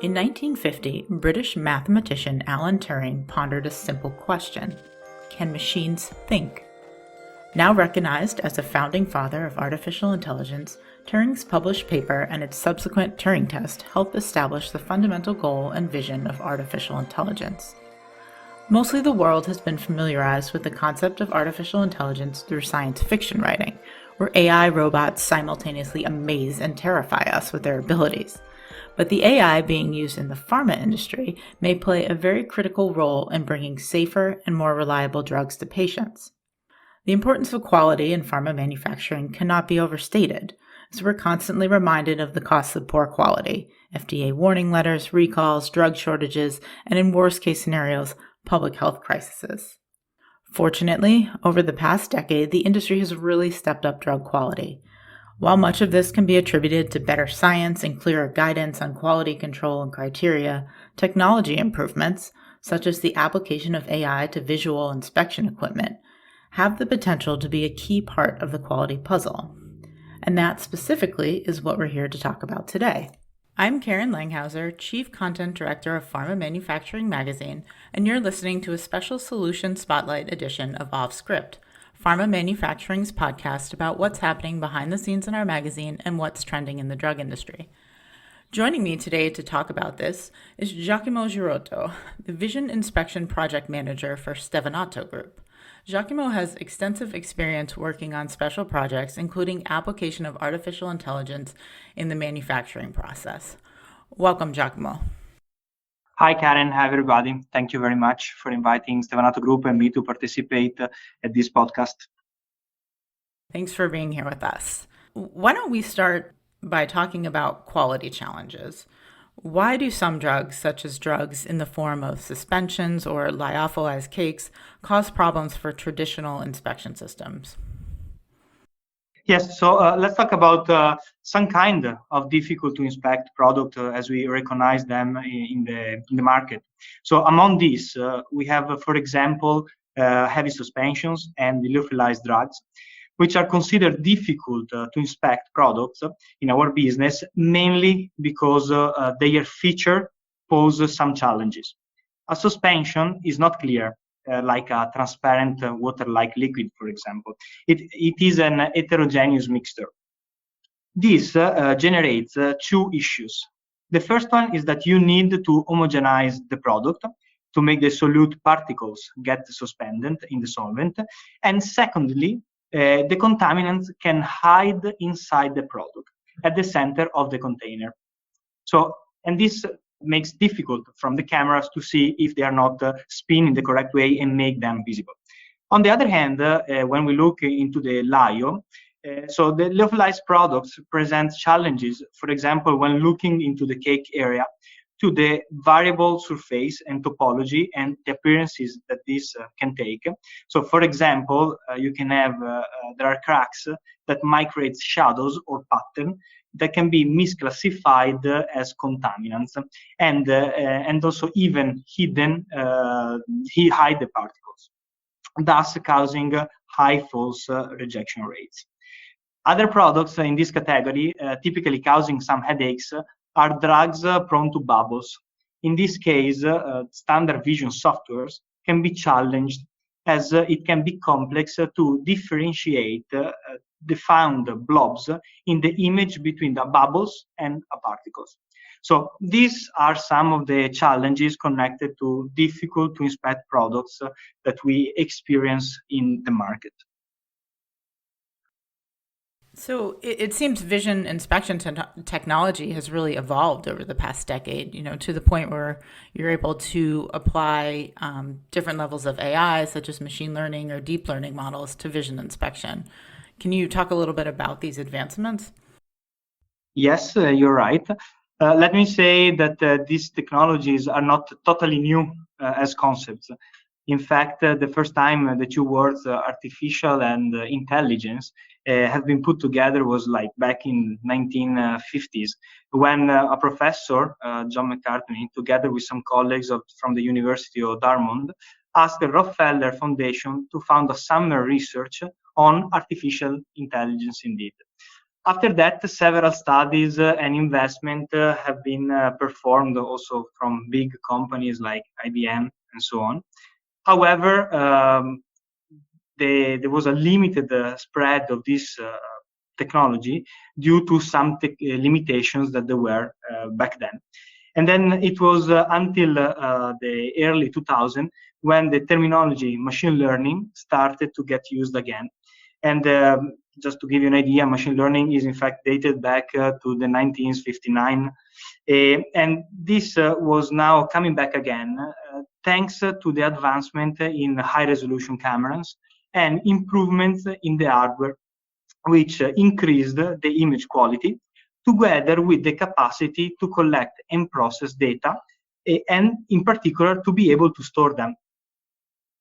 In 1950, British mathematician Alan Turing pondered a simple question: can machines think? Now recognized as a founding father of artificial intelligence, Turing's published paper and its subsequent Turing test helped establish the fundamental goal and vision of artificial intelligence. Mostly the world has been familiarized with the concept of artificial intelligence through science fiction writing, where AI robots simultaneously amaze and terrify us with their abilities. But the AI being used in the pharma industry may play a very critical role in bringing safer and more reliable drugs to patients. The importance of quality in pharma manufacturing cannot be overstated, as we're constantly reminded of the costs of poor quality, FDA warning letters, recalls, drug shortages, and in worst-case scenarios, public health crises. Fortunately, over the past decade, the industry has really stepped up drug quality. While much of this can be attributed to better science and clearer guidance on quality control and criteria, technology improvements, such as the application of AI to visual inspection equipment, have the potential to be a key part of the quality puzzle. And that specifically is what we're here to talk about today. I'm Karen Langhauser, Chief Content Director of Pharma Manufacturing Magazine, and you're listening to a special Solution Spotlight edition of Off Script, Pharma Manufacturing's podcast about what's happening behind the scenes in our magazine and what's trending in the drug industry. Joining me today to talk about this is Giacomo Girotto, the Vision Inspection Project Manager for Stevanato Group. Giacomo has extensive experience working on special projects, including application of artificial intelligence in the manufacturing process. Welcome, Giacomo. Hi, Karen. Hi, everybody. Thank you very much for inviting Stevanato Group and me to participate at this podcast. Thanks for being here with us. Why don't we start by talking about quality challenges? Why do some drugs, such as drugs in the form of suspensions or lyophilized cakes, cause problems for traditional inspection systems? Yes, so let's talk about some kind of difficult to inspect product as we recognize them in the market. So among these, we have, for example, heavy suspensions and lyophilized drugs, which are considered difficult to inspect products in our business, mainly because their feature poses some challenges. A suspension is not clear, like a transparent water-like liquid, for example. It is an heterogeneous mixture. This generates two issues. The first one is that you need to homogenize the product to make the solute particles get suspended in the solvent. And secondly, the contaminants can hide inside the product at the center of the container. And this makes difficult from the cameras to see if they are not spinning the correct way and make them visible. On the other hand, when we look into the lyo, so the lyophilized products present challenges, for example, when looking into the cake area, to the variable surface and topology and the appearances that this can take. So, for example, you can have, there are cracks that might create shadows or pattern that can be misclassified as contaminants and also even hide the particles, thus causing high false rejection rates. Other products in this category, typically causing some headaches, are drugs prone to bubbles. In this case, standard vision softwares can be challenged as it can be complex to differentiate the found blobs in the image between the bubbles and particles. So these are some of the challenges connected to difficult to inspect products that we experience in the market. So it seems vision inspection technology has really evolved over the past decade, to the point where you're able to apply different levels of AI, such as machine learning or deep learning models, to vision inspection. Can you talk a little bit about these advancements? Yes, you're right. Let me say that these technologies are not totally new as concepts. In fact, the first time the two words artificial and intelligence have been put together was like back in 1950s when a professor, John McCartney, together with some colleagues from the University of Dartmouth, asked the Rockefeller Foundation to fund a summer research on artificial intelligence indeed. After that, several studies and investment have been performed also from big companies like IBM and so on. However, there was a limited spread of this technology due to some limitations that there were back then. And then it was until the early 2000 when the terminology machine learning started to get used again. And just to give you an idea, machine learning is in fact dated back to the 1959. And this was now coming back again thanks to the advancement in high resolution cameras and improvements in the hardware, which increased the image quality together with the capacity to collect and process data, and in particular to be able to store them.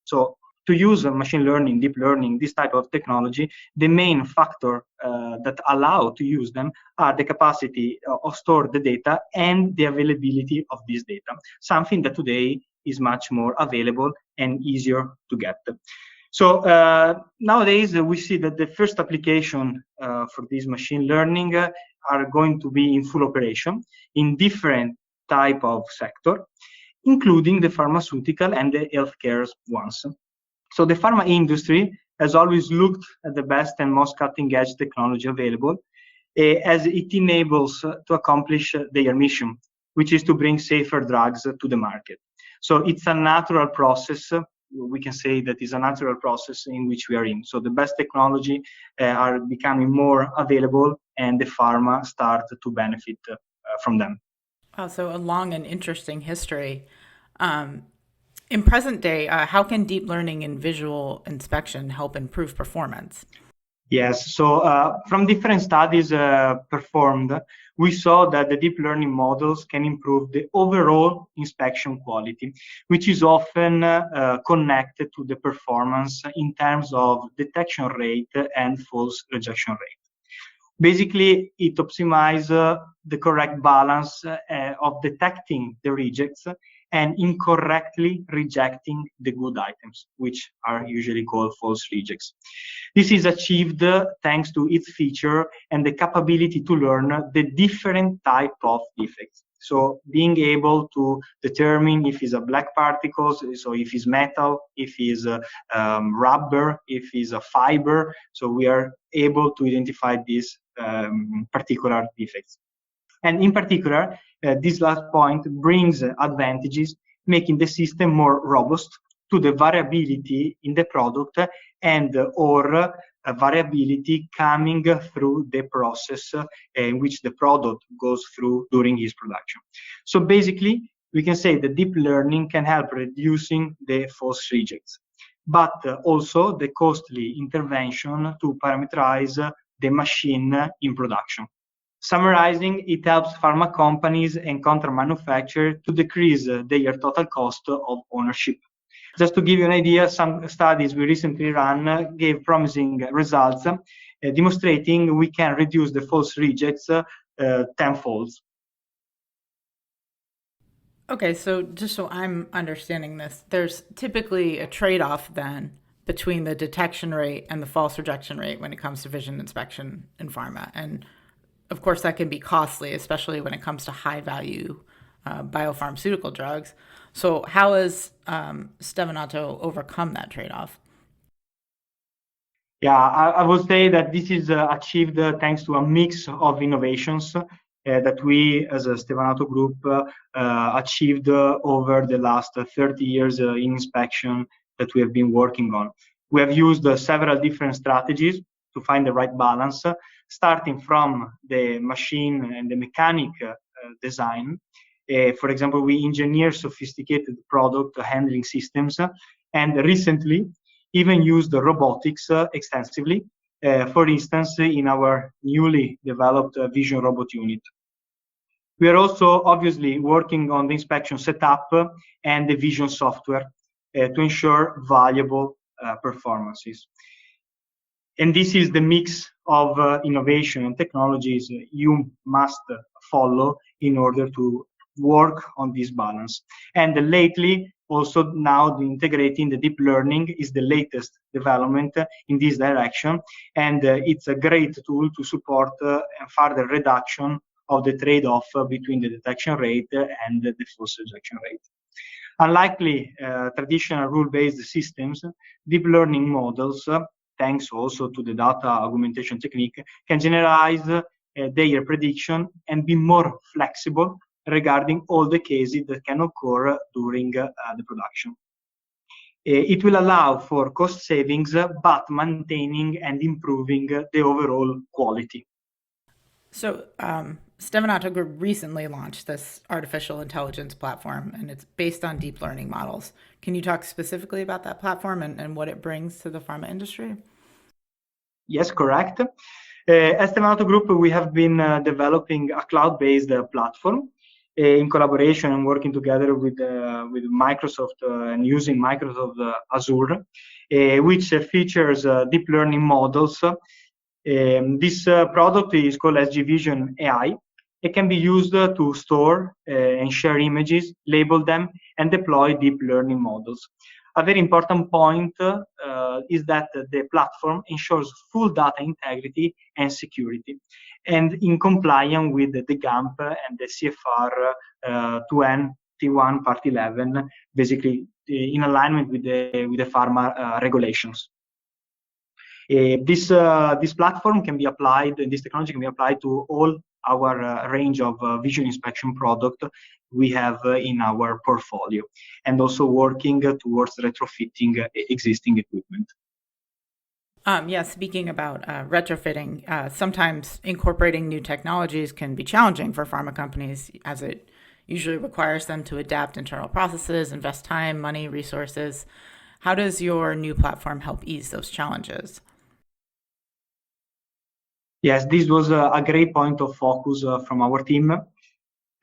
So to use machine learning, deep learning, this type of technology, the main factor that allow to use them are the capacity of store the data and the availability of this data, something that today is much more available and easier to get. So nowadays we see that the first application for this machine learning are going to be in full operation in different type of sector, including the pharmaceutical and the healthcare ones. So the pharma industry has always looked at the best and most cutting-edge technology available, as it enables to accomplish their mission, which is to bring safer drugs to the market. So it's a natural process. We can say that is a natural process in which we are in. So the best technology are becoming more available, and the pharma start to benefit from them. So a long and interesting history. In present day, how can deep learning and visual inspection help improve performance? Yes, so from different studies performed, we saw that the deep learning models can improve the overall inspection quality, which is often connected to the performance in terms of detection rate and false rejection rate. Basically, it optimizes the correct balance of detecting the rejects and incorrectly rejecting the good items, which are usually called false rejects. This is achieved thanks to its feature and the capability to learn the different type of defects. So being able to determine if it's a black particles, so if it's metal, if it's rubber, if it's a fiber. So we are able to identify these particular defects. And in particular, this last point brings advantages, making the system more robust to the variability in the product and or variability coming through the process in which the product goes through during its production. So basically, we can say that deep learning can help reducing the false rejects, but also the costly intervention to parameterize the machine in production. Summarizing, it helps pharma companies and contract manufacturers to decrease their total cost of ownership. Just to give you an idea, some studies we recently ran gave promising results, demonstrating we can reduce the false rejects tenfold. Okay, so just so I'm understanding this, there's typically a trade-off then between the detection rate and the false rejection rate when it comes to vision inspection in pharma. And of course, that can be costly, especially when it comes to high-value biopharmaceutical drugs. So how has Stevanato overcome that trade-off? Yeah, I would say that this is achieved thanks to a mix of innovations that we, as a Stevanato Group, achieved over the last 30 years in inspection that we have been working on. We have used several different strategies to find the right balance, starting from the machine and the mechanic design. For example, we engineer sophisticated product handling systems, and recently even used robotics extensively, for instance, in our newly developed vision robot unit. We are also obviously working on the inspection setup and the vision software to ensure valuable performances. And this is the mix of innovation and technologies you must follow in order to work on this balance. And lately, also now integrating the deep learning is the latest development in this direction, and it's a great tool to support further reduction of the trade-off between the detection rate and the false rejection rate. Unlike traditional rule-based systems, deep learning models, thanks also to the data augmentation technique, can generalize their prediction and be more flexible regarding all the cases that can occur during the production. It will allow for cost savings, but maintaining and improving the overall quality. So, Stevanato Group recently launched this artificial intelligence platform, and it's based on deep learning models. Can you talk specifically about that platform and what it brings to the pharma industry? Yes, correct. At Stevanato Group, we have been developing a cloud-based platform in collaboration and working together with Microsoft and using Microsoft Azure, which features deep learning models. This product is called SG Vision AI. It can be used to store and share images, label them, and deploy deep learning models. A very important point is that the platform ensures full data integrity and security, and in compliance with the GAMP and the CFR 21 Part 11, basically in alignment with the pharma regulations. This platform can be applied, this technology can be applied to all our range of vision inspection product we have in our portfolio, and also working towards retrofitting existing equipment. Yeah, speaking about retrofitting, sometimes incorporating new technologies can be challenging for pharma companies, as it usually requires them to adapt internal processes, invest time, money, resources. How does your new platform help ease those challenges? Yes, this was a great point of focus from our team.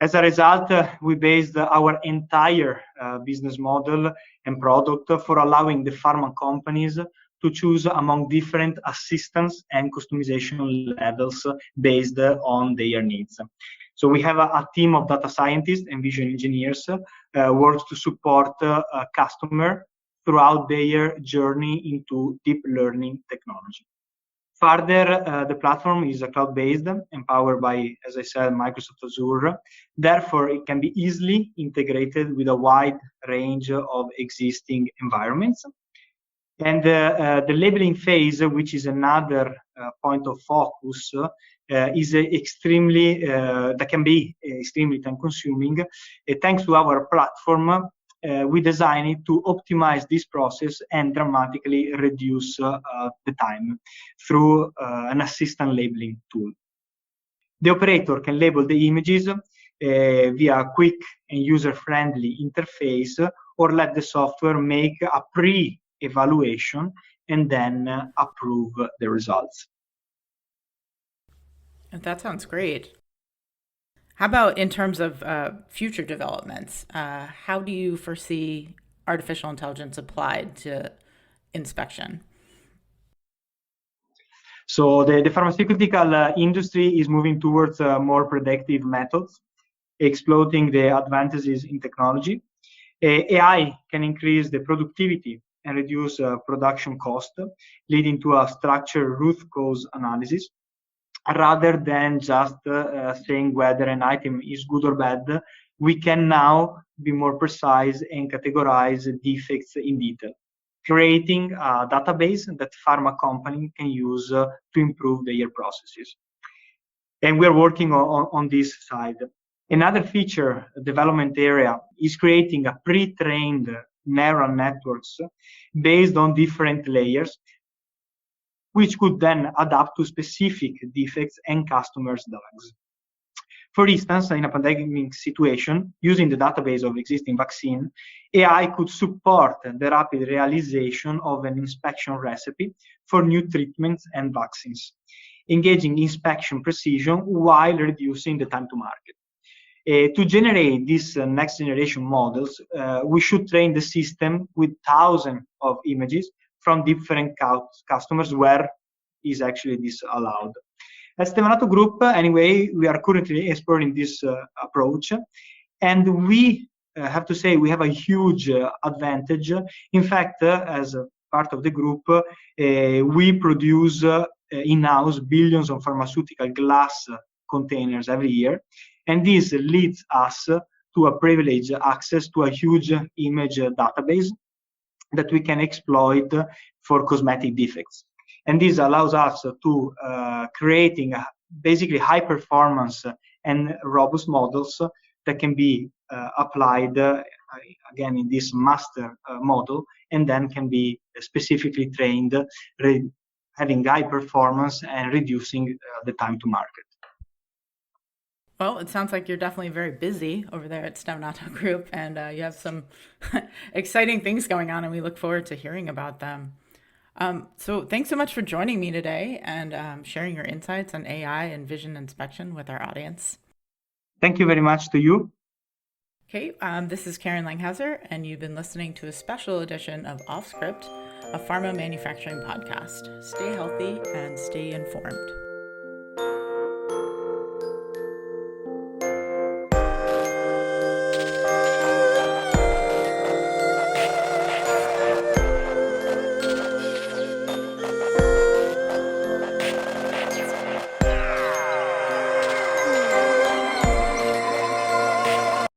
As a result, we based our entire business model and product for allowing the pharma companies to choose among different assistance and customization levels based on their needs. So we have a team of data scientists and vision engineers works to support a customer throughout their journey into deep learning technology. Further, the platform is cloud-based, empowered by, as I said, Microsoft Azure. Therefore, it can be easily integrated with a wide range of existing environments. And the labeling phase, which is another point of focus, is extremely that can be extremely time-consuming. Thanks to our platform, we design it to optimize this process and dramatically reduce the time through an assistant labeling tool. The operator can label the images via a quick and user-friendly interface, or let the software make a pre-evaluation and then approve the results. That sounds great. How about in terms of future developments? How do you foresee artificial intelligence applied to inspection? So the pharmaceutical industry is moving towards more predictive methods, exploiting the advantages in technology. AI can increase the productivity and reduce production cost, leading to a structured root cause analysis. Rather than just saying whether an item is good or bad, we can now be more precise and categorize defects in detail, creating a database that pharma company can use to improve their processes. And we're working on this side. Another feature development area is creating a pre-trained neural networks based on different layers, which could then adapt to specific defects and customers' drugs. For instance, in a pandemic situation, using the database of existing vaccine, AI could support the rapid realization of an inspection recipe for new treatments and vaccines, engaging inspection precision while reducing the time to market. To generate these next generation models, we should train the system with thousands of images from different customers where is actually this allowed. At Stevanato Group, anyway, we are currently exploring this approach, And we have to say we have a huge advantage. In fact, as a part of the group, we produce in-house billions of pharmaceutical glass containers every year, and this leads us to a privileged access to a huge image database that we can exploit for cosmetic defects. And this allows us to creating basically high performance and robust models that can be applied again in this master model, and then can be specifically trained, having high performance and reducing the time to market. Well, it sounds like you're definitely very busy over there at Stevnato Group, and you have some exciting things going on, and we look forward to hearing about them. So thanks so much for joining me today and sharing your insights on AI and vision inspection with our audience. Thank you very much to you. Okay, this is Karen Langhauser, and you've been listening to a special edition of Off Script, a pharma manufacturing podcast. Stay healthy and stay informed.